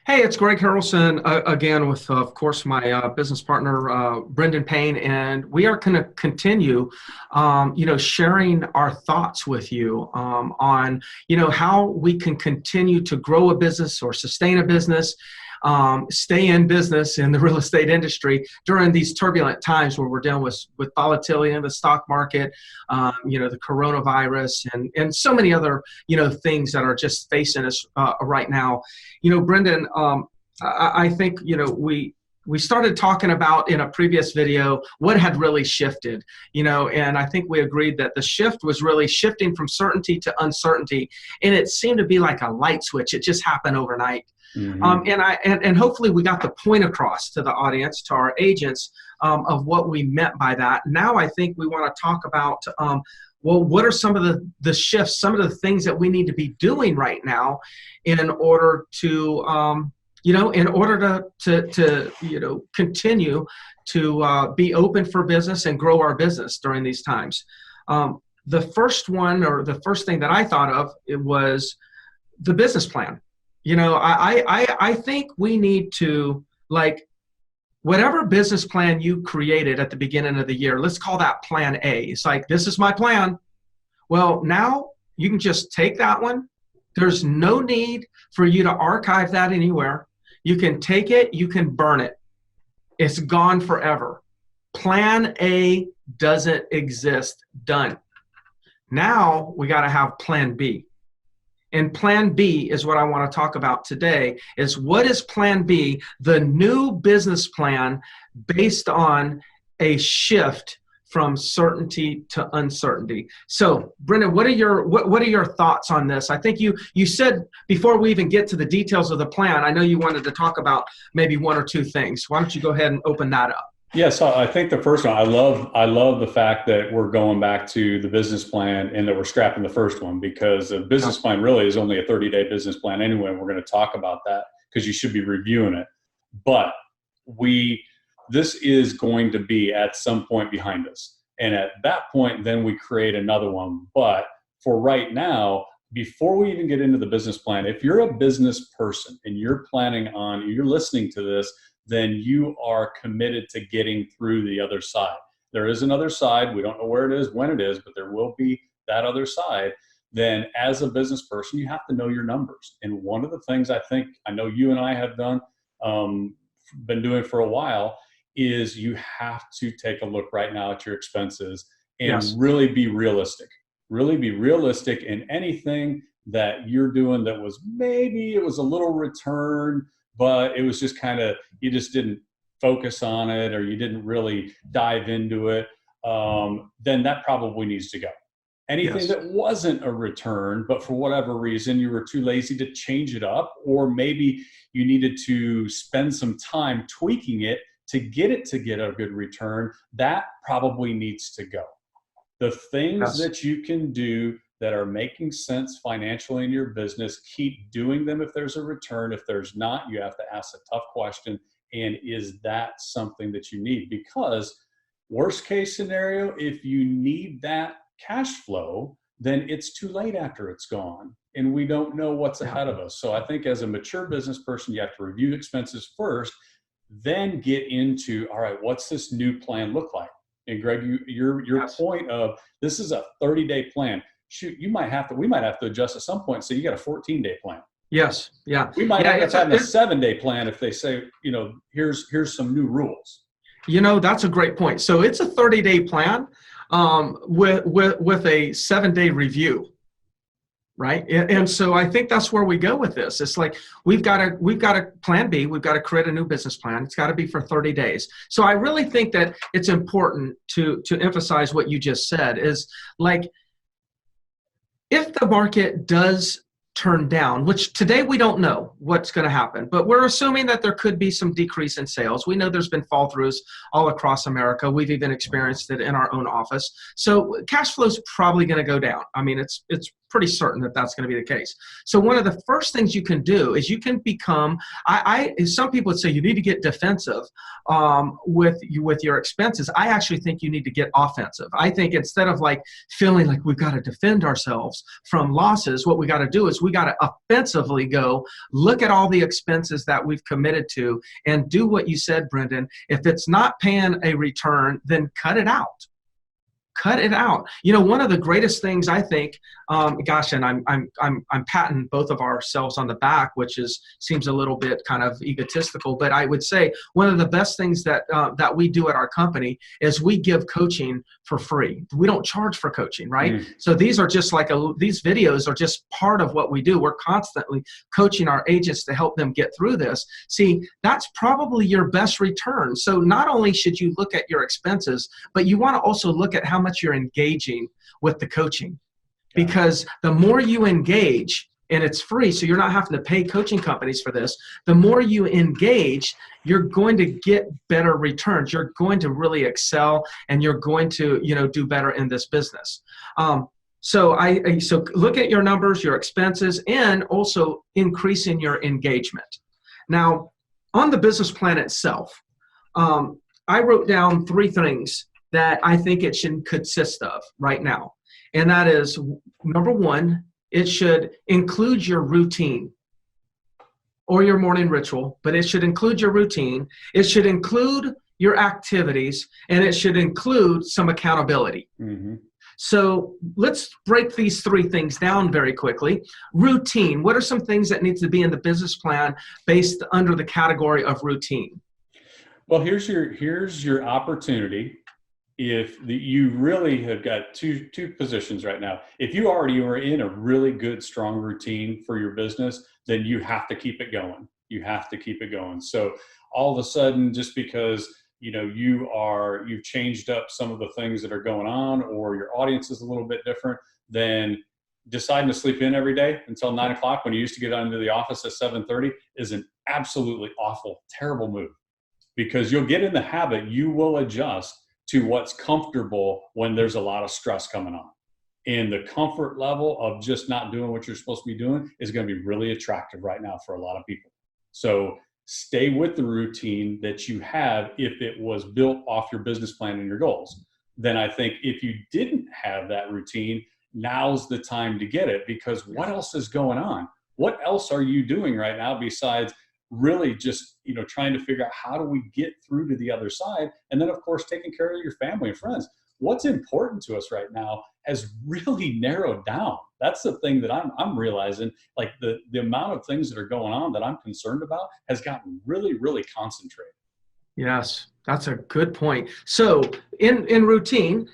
Hey, it's Greg Harrelson again with, of course, my business partner, Brendan Payne, and we are going to continue, sharing our thoughts with you on, how we can continue to grow a business or sustain a business, stay in business in the real estate industry during these turbulent times where we're dealing with volatility in the stock market, the coronavirus, and so many other, things that are just facing us right now. Brendan, I think, we started talking about in a previous video what had really shifted, and I think we agreed that the shift was really shifting from certainty to uncertainty, and it seemed to be like a light switch. It just happened overnight. Mm-hmm. And hopefully we got the point across to the audience, to our agents, of what we meant by that. Now I think we want to talk about, what are some of the shifts, some of the things that we need to be doing right now in order to, continue to be open for business and grow our business during these times. The first one, or the first thing that I thought of, it was the business plan. I think we need to, whatever business plan you created at the beginning of the year, let's call that plan A. It's like, this is my plan. Well, now you can just take that one. There's no need for you to archive that anywhere. You can take it, you can burn it. It's gone forever. Plan A doesn't exist. Done. Now we got to have plan B. And plan B is what I want to talk about today, is what is plan B, the new business plan based on a shift from certainty to uncertainty. So, Brendan, what are your thoughts on this? I think you said before we even get to the details of the plan, I know you wanted to talk about maybe one or two things. Why don't you go ahead and open that up? Yeah, so I think the first one, I love the fact that we're going back to the business plan and that we're scrapping the first one, because a business plan really is only a 30-day business plan anyway. And we're going to talk about that because you should be reviewing it. But this is going to be at some point behind us. And at that point, then we create another one. But for right now, before we even get into the business plan, if you're a business person and you're listening to this, then you are committed to getting through the other side. There is another side. We don't know where it is, when it is, but there will be that other side. Then as a business person, you have to know your numbers. And one of the things I know you and I have done, been doing for a while, is you have to take a look right now at your expenses and really be realistic. Really be realistic in anything that you're doing that was maybe it was a little return, but it was just kind of, you just didn't focus on it, or you didn't really dive into it, then that probably needs to go. Anything that wasn't a return, but for whatever reason, you were too lazy to change it up, or maybe you needed to spend some time tweaking it to get a good return, that probably needs to go. The things that you can do that are making sense financially in your business, keep doing them if there's a return. If there's not, you have to ask a tough question. And is that something that you need? Because worst case scenario, if you need that cash flow, then it's too late after it's gone. And we don't know what's ahead of us. So I think as a mature business person, you have to review expenses first, then get into, all right, what's this new plan look like? And Greg, your point of this is a 30-day plan. Shoot, we might have to adjust at some point. So you got a 14-day plan. Yes. Yeah. We might have a 7-day plan if they say, here's some new rules. That's a great point. So it's a 30-day plan with a 7-day review, right? And so I think that's where we go with this. It's like we've got a plan B. We've got to create a new business plan. It's got to be for 30 days. So I really think that it's important to emphasize what you just said is like, if the market does turn down, which today we don't know what's going to happen, but we're assuming that there could be some decrease in sales. We know there's been fall throughs all across America. We've even experienced it in our own office. So cash flow is probably going to go down. I mean, it's pretty certain that that's going to be the case. So one of the first things you can do is you can become, some people would say you need to get defensive with your expenses. I actually think you need to get offensive. I think instead of like feeling like we've got to defend ourselves from losses, what we got to do is we got to offensively go look at all the expenses that we've committed to and do what you said, Brendan. If it's not paying a return, then cut it out. Cut it out. You know, one of the greatest things I think, and I'm patting both of ourselves on the back, which seems a little bit kind of egotistical, but I would say one of the best things that we do at our company is we give coaching for free. We don't charge for coaching, right? So these are just like these videos are just part of what we do. We're constantly coaching our agents to help them get through this. See, that's probably your best return. So not only should you look at your expenses, but you want to also look at how much you're engaging with the coaching, because the more you engage, and it's free, so you're not having to pay coaching companies for this, the more you engage, you're going to get better returns. You're going to really excel, and you're going to, do better in this business. So look at your numbers, your expenses, and also increasing your engagement. Now, on the business plan itself, I wrote down 3 things that I think it should consist of right now. And that is, number 1, it should include your routine or your morning ritual, but it should include your routine. It should include your activities, and it should include some accountability. So let's break these 3 things down very quickly. Routine. What are some things that need to be in the business plan based under the category of routine? Well, here's your opportunity. If you really have got two positions right now, if you already are in a really good, strong routine for your business, then you have to keep it going. You have to keep it going. So all of a sudden, just because you've changed up some of the things that are going on, or your audience is a little bit different, then deciding to sleep in every day until 9 o'clock when you used to get into the office at 7:30 is an absolutely awful, terrible move, because you'll get in the habit. You will adjust to what's comfortable when there's a lot of stress coming on. And the comfort level of just not doing what you're supposed to be doing is going to be really attractive right now for a lot of people. So stay with the routine that you have if it was built off your business plan and your goals. Then I think if you didn't have that routine, now's the time to get it, because what else is going on? What else are you doing right now besides really just, trying to figure out how do we get through to the other side? And then, of course, taking care of your family and friends. What's important to us right now has really narrowed down. That's the thing that I'm realizing, like the amount of things that are going on that I'm concerned about has gotten really, really concentrated. Yes, that's a good point. So in routine,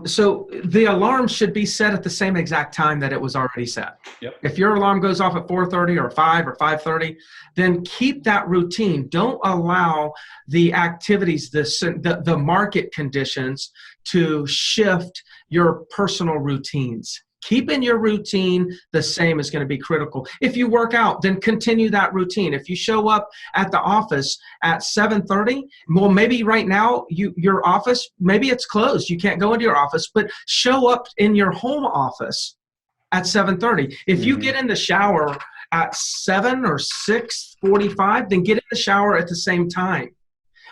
so the alarm should be set at the same exact time that it was already set. Yep. If your alarm goes off at 4:30 or 5 or 5:30, then keep that routine. Don't allow the activities, the market conditions to shift your personal routines. Keeping your routine the same is going to be critical. If you work out, then continue that routine. If you show up at the office at 7:30, well, maybe right now your office, maybe it's closed. You can't go into your office, but show up in your home office at 7:30. If you get in the shower at 7 or 6:45, then get in the shower at the same time.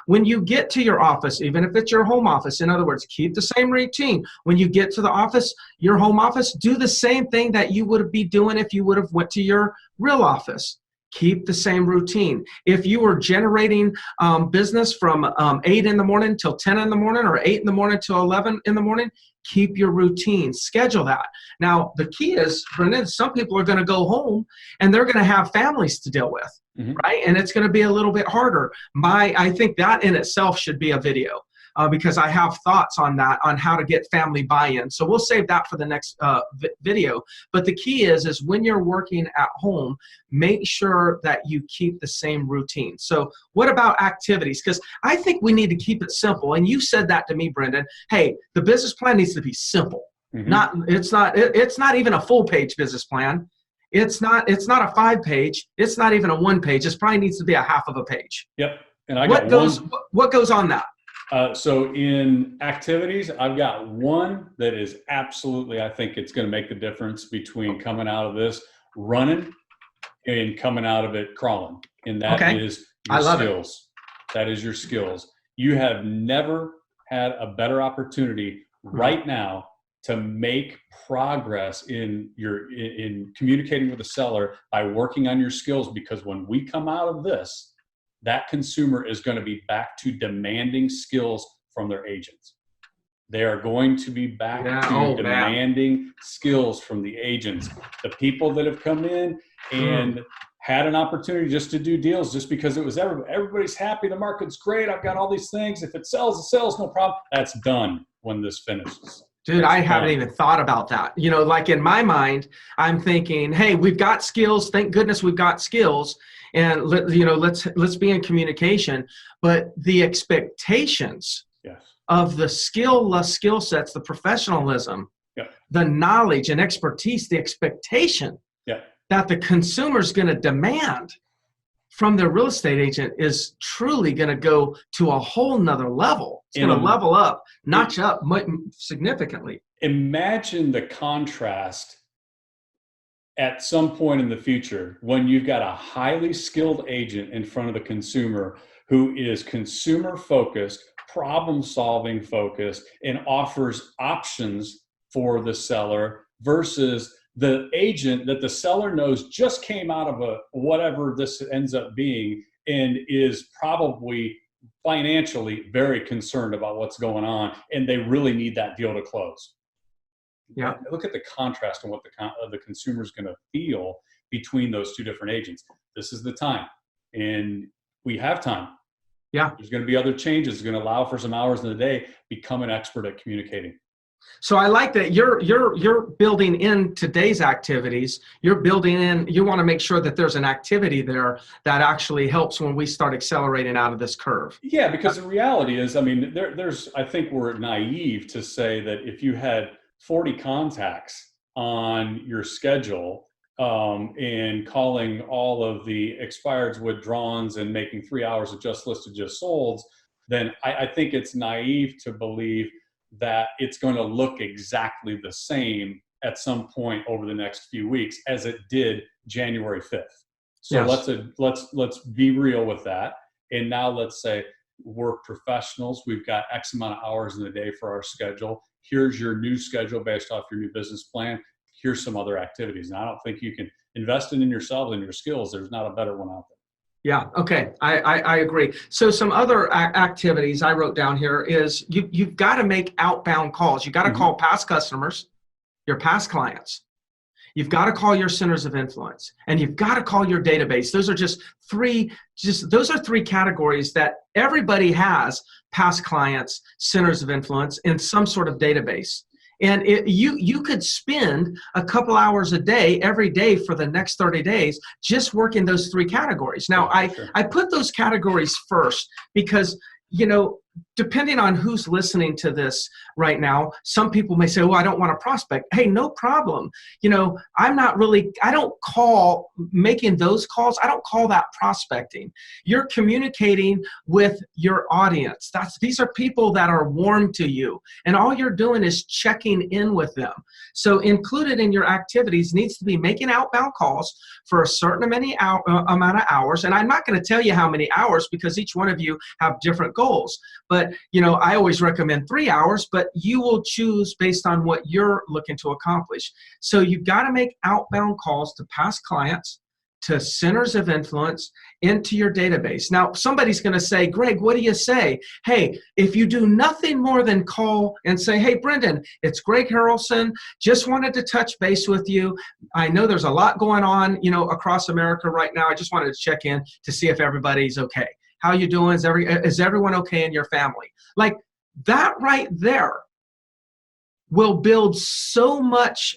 When you get to your office, even if it's your home office, in other words, keep the same routine. When you get to the office, your home office, do the same thing that you would be doing if you would have went to your real office. Keep the same routine. If you were generating business from 8 in the morning till 10 in the morning, or 8 in the morning till 11 in the morning, keep your routine. Schedule that. Now, the key is, Brendan, some people are going to go home and they're going to have families to deal with. Right? And it's going to be a little bit harder. I think that in itself should be a video because I have thoughts on that, on how to get family buy-in. So we'll save that for the next video. But the key is when you're working at home, make sure that you keep the same routine. So what about activities? Because I think we need to keep it simple. And you said that to me, Brendan. Hey, the business plan needs to be simple. It's not even a full-page business plan. It's not a 5-page. It's not even a 1-page. It probably needs to be a half of a page. Yep. And what goes on that? So in activities, I've got one that is absolutely, I think it's going to make the difference between coming out of this running and coming out of it crawling. And that is your skills. That is your skills. You have never had a better opportunity right now to make progress in communicating with the seller by working on your skills, because when we come out of this, that consumer is going to be back to demanding skills from their agents. They are going to be back to demanding skills from the agents. The people that have come in and had an opportunity just to do deals just because it was everybody's happy, the market's great, I've got all these things, if it sells, it sells, no problem. That's done when this finishes. Dude, I haven't even thought about that. You know, like in my mind, I'm thinking, hey, we've got skills. Thank goodness we've got skills. And let's be in communication. But the expectations of the skill sets, the professionalism, the knowledge and expertise, the expectation that the consumer's going to demand from their real estate agent is truly going to go to a whole nother level. It's going to level up, notch up significantly. Imagine the contrast at some point in the future when you've got a highly skilled agent in front of the consumer who is consumer focused, problem solving focused, and offers options for the seller versus the agent that the seller knows just came out of whatever this ends up being and is probably financially very concerned about what's going on, and they really need that deal to close. Yeah, look at the contrast and what the consumer is going to feel between those two different agents. This is the time, and we have time. Yeah, there's going to be other changes. It's going to allow for some hours in the day. Become an expert at communicating. So I like that you're building in today's activities. You're building in. You want to make sure that there's an activity there that actually helps when we start accelerating out of this curve. Yeah, because the reality is, I mean, I think we're naive to say that if you had 40 contacts on your schedule and calling all of the expireds, withdrawns, and making 3 hours of just listed, just solds, then I think it's naive to believe that it's going to look exactly the same at some point over the next few weeks as it did January 5th. So let's be real with that. And now let's say we're professionals. We've got X amount of hours in the day for our schedule. Here's your new schedule based off your new business plan. Here's some other activities. And I don't think you can invest in yourself and your skills. There's not a better one out there. Yeah. Okay. I agree. So some other activities I wrote down here is you've got to make outbound calls. You got to call past customers, your past clients. You've got to call your centers of influence, and you've got to call your database. Those are those are three categories that everybody has: past clients, centers of influence, and some sort of database. And you could spend a couple hours a day, every day for the next 30 days, just working those three categories. Now, I put those categories first because, you know, depending on who's listening to this right now, some people may say, oh, I don't want to prospect. Hey, no problem. You know, I don't call making those calls. I don't call that prospecting. You're communicating with your audience. These are people that are warm to you, and all you're doing is checking in with them. So included in your activities needs to be making outbound calls for a certain amount of hours. And I'm not going to tell you how many hours because each one of you have different goals. But, you know, I always recommend 3 hours, but you will choose based on what you're looking to accomplish. So you've got to make outbound calls to past clients, to centers of influence, into your database. Now, somebody's going to say, Greg, what do you say? Hey, if you do nothing more than call and say, hey, Brendan, it's Greg Harrelson. Just wanted to touch base with you. I know there's a lot going on, you know, across America right now. I just wanted to check in to see if everybody's okay. How you doing? Is everyone okay in your family? Like that right there will build so much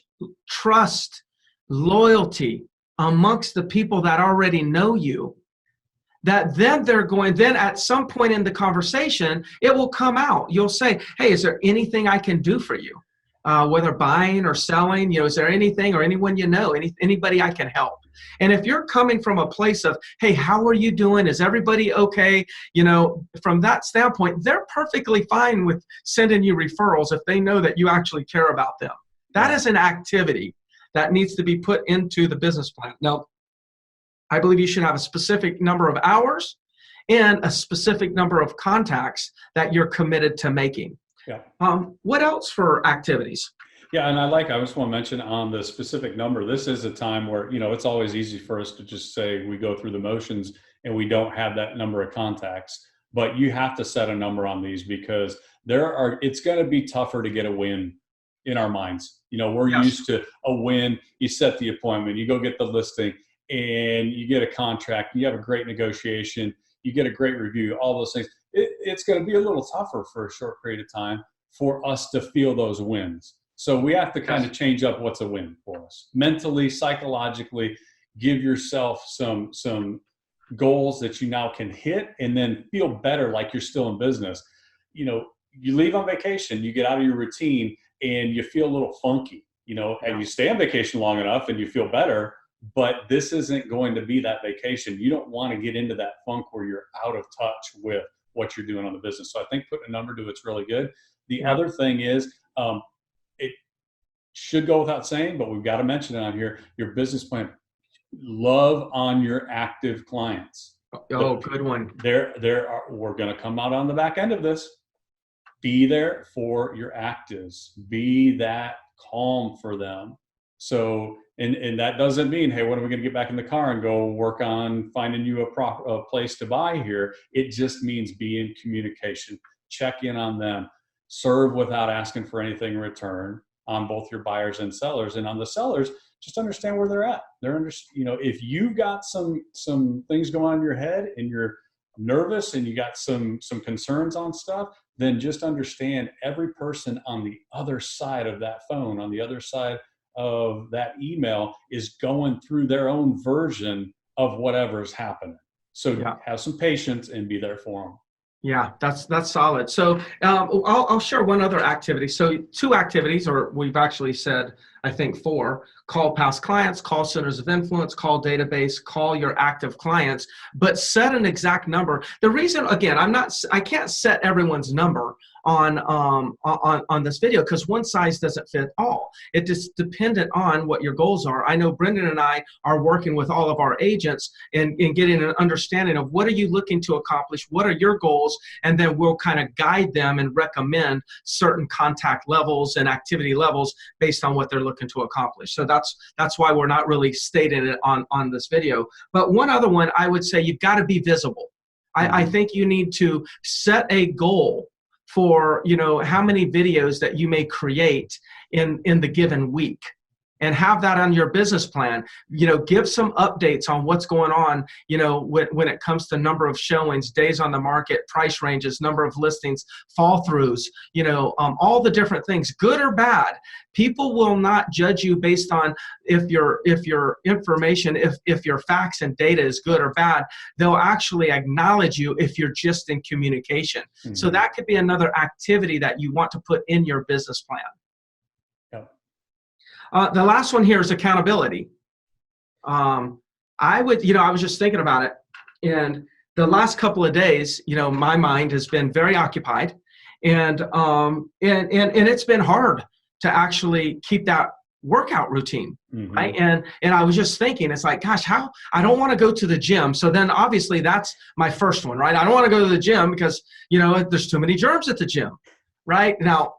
trust, loyalty amongst the people that already know you, that then then at some point in the conversation, it will come out. You'll say, hey, is there anything I can do for you? Whether buying or selling, you know, is there anything or anyone you know, anybody I can help? And if you're coming from a place of, hey, how are you doing? Is everybody okay? From that standpoint, they're perfectly fine with sending you referrals if they know that you actually care about them. That is an activity that needs to be put into the business plan. Now, I believe you should have a specific number of hours and a specific number of contacts that you're committed to making. Yeah. What else for activities? Yeah, and I just want to mention on the specific number, this is a time where, it's always easy for us to just say we go through the motions and we don't have that number of contacts, but you have to set a number on these because it's going to be tougher to get a win in our minds. We're used to a win, you set the appointment, you go get the listing and you get a contract, you have a great negotiation, you get a great review, all those things. It's going to be a little tougher for a short period of time for us to feel those wins. So we have to kind of change up what's a win for us. Mentally, psychologically, give yourself some goals that you now can hit and then feel better like you're still in business. You leave on vacation, you get out of your routine and you feel a little funky, and you stay on vacation long enough and you feel better, but this isn't going to be that vacation. You don't want to get into that funk where you're out of touch with what you're doing on the business. So I think putting a number to it's really good. The other thing is, it should go without saying, but we've got to mention it on here, your business plan. Love on your active clients. Oh, good one. We're going to come out on the back end of this. Be there for your actives. Be that calm for them. So, and that doesn't mean, hey, when are we going to get back in the car and go work on finding you a place to buy here? It just means be in communication. Check in on them. Serve without asking for anything in return on both your buyers and sellers. And on the sellers, just understand where they're at. If you've got some things going on in your head and you're nervous and you got some concerns on stuff, then just understand every person on the other side of that phone, on the other side of that email is going through their own version of whatever's happening. So have some patience and be there for them. Yeah, that's solid. So I'll share one other activity. So 2 activities, or we've actually said, I think 4: call past clients, call centers of influence, call database, call your active clients, but set an exact number. The reason, again, I can't set everyone's number on this video because one size doesn't fit all. It is dependent on what your goals are. I know Brendan and I are working with all of our agents in getting an understanding of what are you looking to accomplish, what are your goals, and then we'll kind of guide them and recommend certain contact levels and activity levels based on what they're looking to accomplish. So that's why we're not really stating it on this video. But one other one, I would say you've got to be visible. I think you need to set a goal for how many videos that you may create in the given week, and have that on your business plan. Give some updates on what's going on, when it comes to number of showings, days on the market, price ranges, number of listings, fall throughs, all the different things, good or bad. People will not judge you based on if your information, if your facts and data is good or bad. They'll actually acknowledge you if you're just in communication. Mm-hmm. So that could be another activity that you want to put in your business plan. The last one here is accountability. I was just thinking about it, and the last couple of days, my mind has been very occupied, and it's been hard to actually keep that workout routine, mm-hmm. right? And I was just thinking, it's like, gosh, I don't want to go to the gym. So then obviously that's my first one, right? I don't want to go to the gym because, there's too many germs at the gym, right? Now,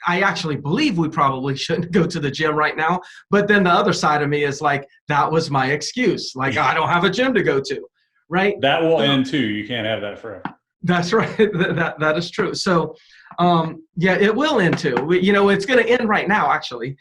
I actually believe we probably shouldn't go to the gym right now. But then the other side of me is like, that was my excuse. Like, I don't have a gym to go to, right? That will end too. You can't have that forever. That's right. That is true. So, it will end too. It's going to end right now, actually,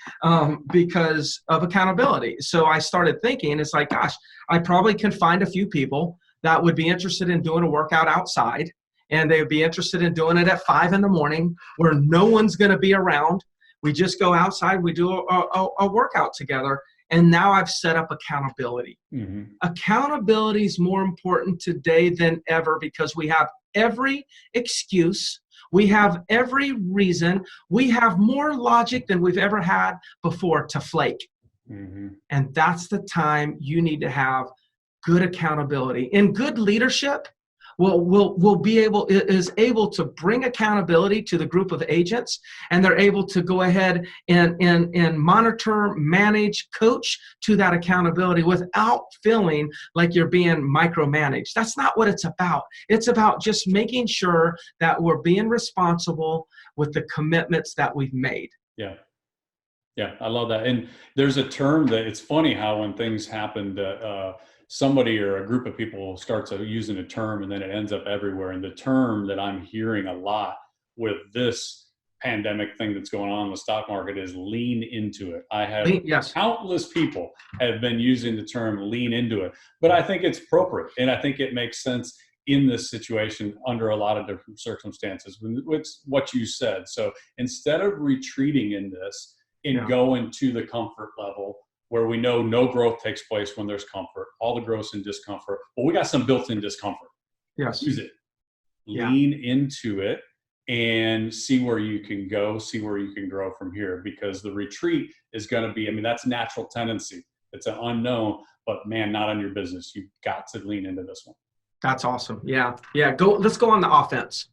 because of accountability. So I started thinking, it's like, gosh, I probably can find a few people that would be interested in doing a workout outside. And they would be interested in doing it at 5 a.m. where no one's going to be around. We just go outside, we do a workout together. And now I've set up accountability. Mm-hmm. Accountability is more important today than ever because we have every excuse. We have every reason. We have more logic than we've ever had before to flake. Mm-hmm. And that's the time you need to have good accountability. And good leadership will be able to bring accountability to the group of agents, and they're able to go ahead and monitor, manage, coach to that accountability without feeling like you're being micromanaged. That's not what it's about. It's about just making sure that we're being responsible with the commitments that we've made. Yeah. Yeah, I love that. And there's a term that it's funny how when things happen that somebody or a group of people starts using a term and then it ends up everywhere. And the term that I'm hearing a lot with this pandemic thing that's going on in the stock market is lean into it. I have Yes. countless people have been using the term lean into it, but I think it's appropriate. And I think it makes sense in this situation under a lot of different circumstances, which what you said. So instead of retreating in this, going to the comfort level where we know no growth takes place when there's comfort, all the growth in discomfort. Well, we got some built-in discomfort. Yes. Use it. Lean into it and see where you can go, see where you can grow from here, because the retreat is going to be, I mean, that's natural tendency. It's an unknown, but man, not on your business. You've got to lean into this one. That's awesome. Yeah. Let's go on the offense.